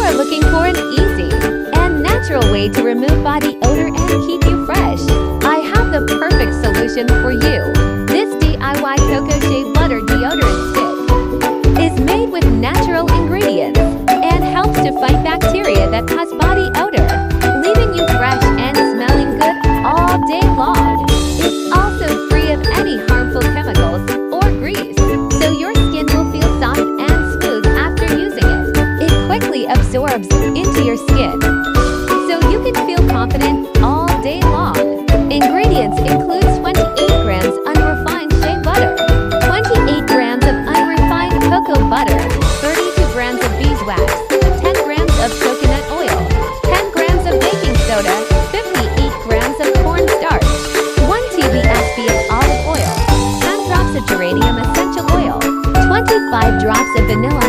are looking for an easy and natural way to remove body odor and keep you fresh, I have the perfect solution for you. This DIY Cocoa Shea Butter Deodorant Stick is made with natural ingredients and helps to fight bacteria that cause body odor, leaving you fresh and smelling good all day long. It's also free of any harmful chemicals or grease, so your skin will feel soft and smooth after using it. It quickly absorbs into your skin, so you can feel confident all day long. Ingredients include 28 grams unrefined shea butter, 28 grams of unrefined cocoa butter, 32 grams of beeswax, 10 grams of coconut oil, 10 grams of baking soda, 58 grams of cornstarch, 1 tablespoon of olive oil, 10 drops of geranium essential oil, 25 drops of vanilla